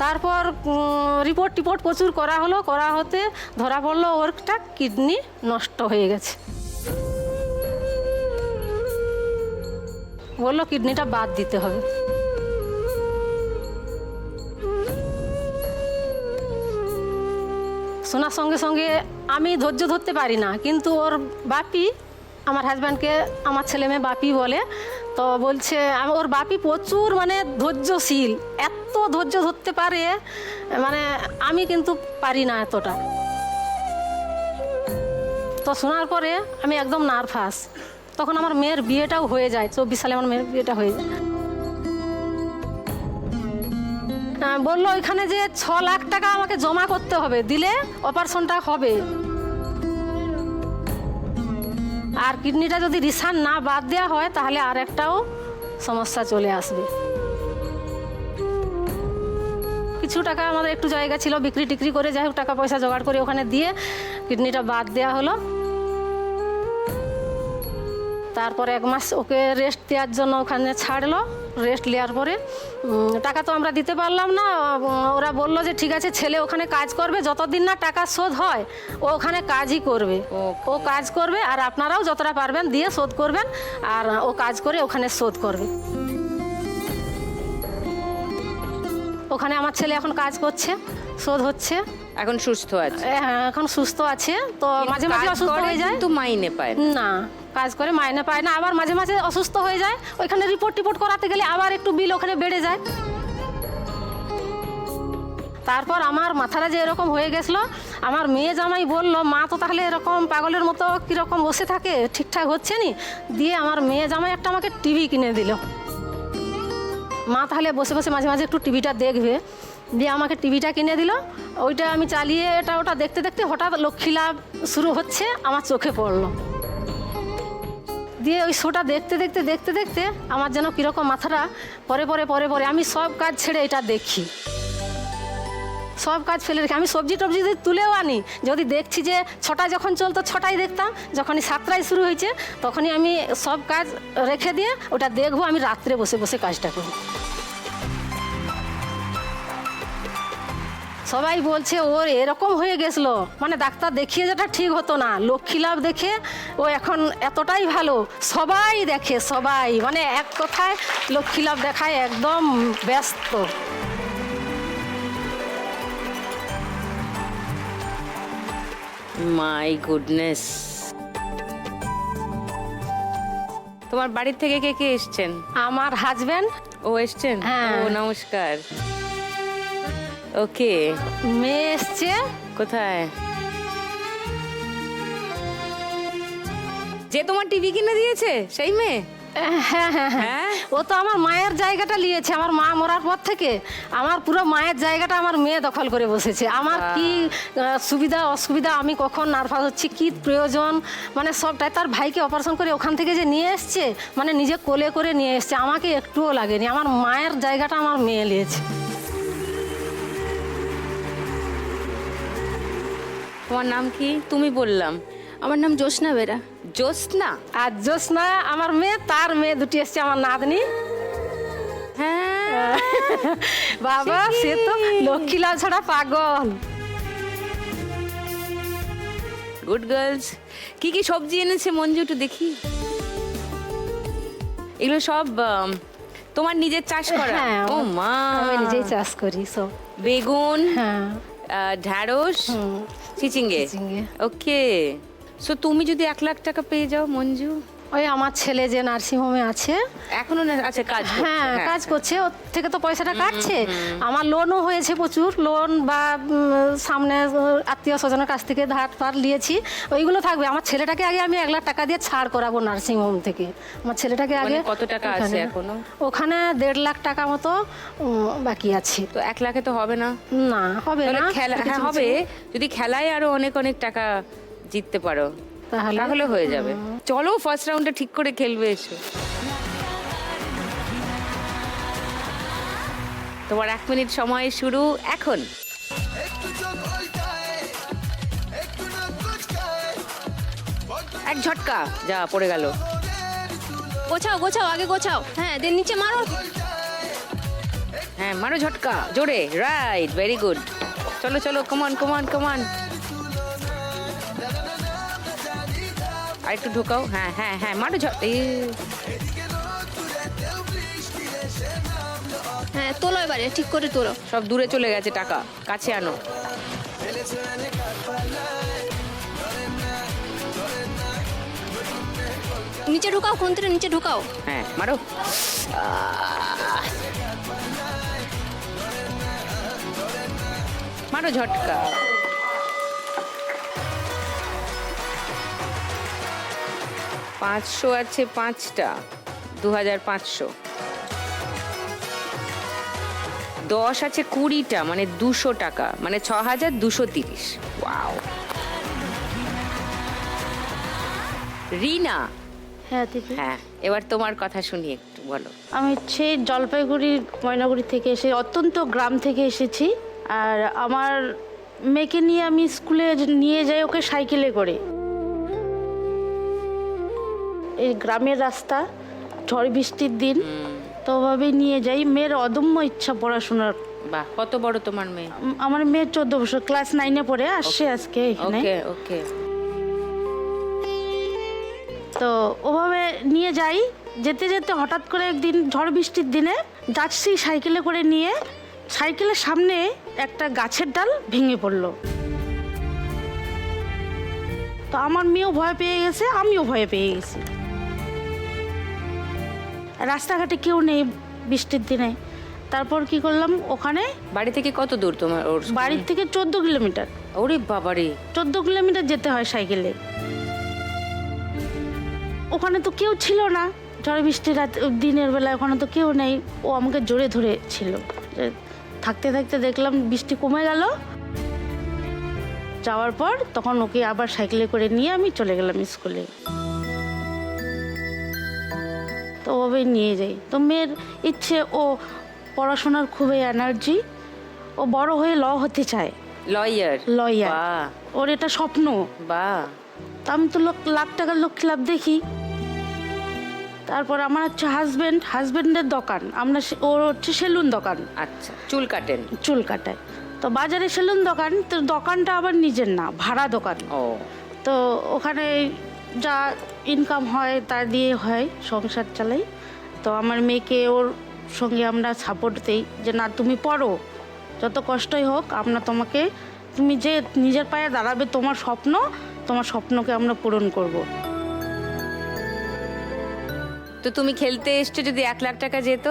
তারপর রিপোর্ট প্রচুর করা হলো, করা হতে ধরা পড়লো ওরটা কিডনি নষ্ট হয়ে গেছে। বললো কিডনিটা বাদ দিতে হবে। শোনার সঙ্গে সঙ্গে আমি ধৈর্য ধরতে পারি না, কিন্তু ওর বাপি আমার হাজব্যান্ডকে আমার ছেলে মেয়ে বাপি বলে, তো বলছে ওর বাপি প্রচুর মানে ধৈর্যশীল, এত ধৈর্য ধরতে পারে, মানে আমি কিন্তু পারি না এতটা। তো শোনার পরে আমি একদম নার্ভাস। তখন আমার মেয়ের বিয়েটাও হয়ে যায়, 24 সালে আমার মেয়ের বিয়েটা হয়ে যায়। বললো ওইখানে যে 6 লাখ টাকা আমাকে জমা করতে হবে, দিলে অপারেশনটা হবে। আর কিডনিটা যদি রিসান না বাদ দেওয়া হয় তাহলে আর একটাও সমস্যা চলে আসবে। কিছু টাকা আমাদের একটু জায়গা ছিল, বিক্রি টিক্রি করে যাই হোক টাকা পয়সা জোগাড় করে ওখানে দিয়ে কিডনিটা বাদ দেওয়া হলো। তারপর 1 মাস ওকে রেস্ট দেওয়ার জন্য ওখানে ছাড়লো। রেস্ট নেওয়ার পরে টাকা তো আমরা দিতে পারলাম না। ওরা বললো যে ঠিক আছে, ছেলে ওখানে কাজ করবে, যতদিন না টাকা শোধ হয় ও ওখানে কাজই করবে। ও কাজ করবে আর আপনারাও যতটা পারবেন দিয়ে শোধ করবেন, আর ও কাজ করে ওখানে শোধ করবে। ওখানে আমার ছেলে এখন কাজ করছে, শোধ হচ্ছে। এখন সুস্থ আছে? হ্যাঁ, এখন সুস্থ আছে। তো মাঝে মাঝে অসুস্থ হয়ে যায়, কিন্তু মাইনে পায় না। কাজ করে মাইনে পায় না, আবার মাঝে মাঝে অসুস্থ হয়ে যায়। ওইখানে রিপোর্ট করাতে গেলে আবার একটু বিল ওখানে বেড়ে যায়। তারপর আমার মাথাটা যে এরকম হয়ে গেছিলো, আমার মেয়ে জামাই বললো মা তো তাহলে এরকম পাগলের মতো কীরকম বসে থাকে, ঠিকঠাক হচ্ছে নি। দিয়ে আমার মেয়ে জামাই একটা আমাকে টিভি কিনে দিল। মা তাহলে বসে বসে মাঝে মাঝে একটু টিভিটা দেখবে। দিয়ে আমাকে টিভিটা কিনে দিল। ওইটা আমি চালিয়ে এটা ওটা দেখতে দেখতে হঠাৎ লক্ষ্মী লাভ শুরু হচ্ছে আমার চোখে পড়লো। দিয়ে ওই শোটা দেখতে দেখতে দেখতে দেখতে আমার যেন কীরকম মাথাটা পরে পরে পরে পরে আমি সব কাজ ছেড়ে এটা দেখি, সব কাজ ফেলে রেখে আমি সবজি টবজি যদি তুলেও আনি, যদি দেখছি যে 6টা যখন চলতো 6টাই দেখতাম, যখনই 7টায় শুরু হয়েছে তখনই আমি সব কাজ রেখে দিয়ে ওটা দেখবো। আমি রাত্রে বসে বসে কাজটা করি। সবাই বলছে ওর এরকম হয়ে গেছিলো, মানে ডাক্তার দেখিয়ে যেটা ঠিক হতো না, লক্ষ্মী লাভ দেখে ও এখন এতটাই ভালো। সবাই দেখে, সবাই মানে এক কথায় লক্ষ্মী লাভ দেখায় একদম ব্যস্ত। My goodness. তোমার বাড়ির থেকে কে কে এসছেন? আমার হাজবেন্ড। ও এসছেন? হ্যাঁ। ও নমস্কার। ওকে। মেয়ে এসছে। কোথায়? যে তোমার টিভি কিনে দিয়েছে সেই মেয়ে? হ্যাঁ হ্যাঁ হ্যাঁ, ও তো আমার মায়ের জায়গাটা নিয়েছে। আমার মা মরার পর থেকে আমার পুরো মায়ের জায়গাটা আমার মেয়ে দখল করে বসেছে। আমার কি সুবিধা অসুবিধা, আমি কখন নার্ভাস হচ্ছি, কি প্রয়োজন, মানে সবটাই। তার ভাইকে অপারেশন করে ওখান থেকে যে নিয়ে এসছে, মানে নিজে কোলে করে নিয়ে এসছে, আমাকে একটুও লাগেনি। আমার মায়ের জায়গাটা আমার মেয়ে নিয়েছে। তোমার নাম কি? তুমি বললাম। আমার নাম জ্যোৎস্না বেরা। জ্যোৎস্না? আর জ্যোৎস্না আমার মেয়ে, তার মেয়ে দুটি এসছে আমার নাতনি। হ্যাঁ বাবা সে তো লক্ষ্মী লাভ ছাড়া পাগল। Good girls. কি কি সবজি এনেছে মঞ্জু, একটু দেখি। এগুলো সব তোমার নিজের চাষ করা? হ্যাঁ, ও মা, আমি নিজেই চাষ করি সব। বেগুন, হ্যাঁ, ঢ্যাঁড়স, চিচিঙ্গে। ওকে। সো তুমি যদি 1 লাখ টাকা পেয়ে যাও মঞ্জু? ওই আমার ছেলে যে নার্সিং হোমে আছে এখনো আছে কাজ করছে? হ্যাঁ, কাজ করছে। ওর থেকে তো পয়সাটা কাটছে। আমার লোনও হয়েছে প্রচুর, লোন বা সামনে আত্মীয় স্বজনের কাছ থেকে ধার ফার নিয়েছি, ওইগুলো থাকবে। আমার ছেলেটাকে আগে আমি 1 লাখ টাকা দিয়ে ছাড় করাবো নার্সিং হোম থেকে। আমার ছেলেটাকে আগে। কত টাকা আছে এখনো? ওখানে 1.5 লাখ টাকা মতো বাকি আছে। তো 1 লাখে তো হবে না? না, হবে না। হ্যাঁ হবে, যদি খেলায় আরো অনেক অনেক টাকা জিততে পারো তাহলে হয়ে যাবে। চলো ফার্স্ট রাউন্ডে ঠিক করে খেলবে এসো। তোমার 1 মিনিট সময় শুরু এখন। এক ঝটকা যা পড়ে গেল। গোছাও গোছাও, আগে গোছাও। হ্যাঁ, দেন নিচে মারো। হ্যাঁ মারো ঝটকা জোরে, রাইট, ভেরি গুড। চলো চলো, কমান কমান কমান। আর একটু ঢোকাও, হ্যাঁ হ্যাঁ হ্যাঁ, মারো হ্যাঁ তোলো এবারে, ঠিক করে তোলো। সব দূরে চলে গেছে টাকা, কাছে আনো। নিচে ঢুকাও, খুন্তিটা নিচে ঢুকাও। হ্যাঁ মারো। মারো ঝটকা। 500 আছে 5টা, 2500। 10 আছে 20টা, মানে 200 টাকা, মানে 6230। ওয়াও। রিনা, হ্যাঁ দিদি, হ্যাঁ এবার তোমার কথা শুনি, একটু বলো। আমি হচ্ছে জলপাইগুড়ি ময়নাগুড়ি থেকে এসে, অত্যন্ত গ্রাম থেকে এসেছি। আর আমার মেয়েকে নিয়ে আমি স্কুলে নিয়ে যাই, ওকে সাইকেলে করে। এই গ্রামের রাস্তা, ঝড় বৃষ্টির দিন, তো ওভাবেই নিয়ে যাই। মেয়ের অদম্য ইচ্ছা পড়াশোনার। বাহ, কত বড় তোমার মেয়ে? আমার মেয়ে 14 বছর, ক্লাস 9-এ পড়ে, আসছে আজকে এখানে। ওকে ওকে। তো ওভাবে নিয়ে যাই, যেতে যেতে হঠাৎ করে একদিন ঝড় বৃষ্টির দিনে যাচ্ছি সাইকেলে করে নিয়ে, সাইকেলের সামনে একটা গাছের ডাল ভেঙে পড়লো। তো আমার মেয়েও ভয় পেয়ে গেছে, আমিও ভয় পেয়ে গেছি। রাস্তাঘাটে কেউ নেই বৃষ্টির দিনে। তারপর কি করলাম, ওখানে বাড়ি থেকে কত দূর তোমার ওর? বাড়ির থেকে 14 কিলোমিটার। ওরে বাবারে, 14 কিলোমিটার যেতে হয় সাইকেলে। ওখানে তো কেউ ছিল না, ঝড় বৃষ্টির রাত দিনের বেলা ওখানে তো কেউ নেই। ও আমাকে জোরে ধরে ছিল। থাকতে থাকতে দেখলাম বৃষ্টি কমে গেল। যাওয়ার পর তখন ওকে আবার সাইকেলে করে নিয়ে আমি চলে গেলাম স্কুলে। তো ওভাবেই নিয়ে যাই। তো মেয়ের ইচ্ছে, ও পড়াশোনার খুবই এনার্জি, ও বড় হয়ে ল হতে চায়। লয়ার? লয়ার, বাহ ওর এটা স্বপ্ন। বাহ। তো আমি তো লাখ টাকার লক্ষ্মী লাভ দেখি। তারপর আমার হচ্ছে হাজবেন্ডের দোকান, ওর হচ্ছে সেলুন দোকান। আচ্ছা, চুল কাটেন? চুল কাটায়। তো বাজারে সেলুন দোকান, তো দোকানটা আবার নিজের না, ভাড়া দোকান। ও। তো ওখানে যা ইনকাম হয় তা দিয়ে হয়, সংসার চালাই। তো আমার মেয়েকে ওর সঙ্গে আমরা সাপোর্ট দিই যে না, তুমি পড়ো, যত কষ্টই হোক আমরা তোমাকে, তুমি যে নিজের পায়ে দাঁড়াবে, তোমার স্বপ্নকে আমরা পূরণ করব। তো তুমি খেলতে এসছো, যদি 1 লাখ টাকা যেত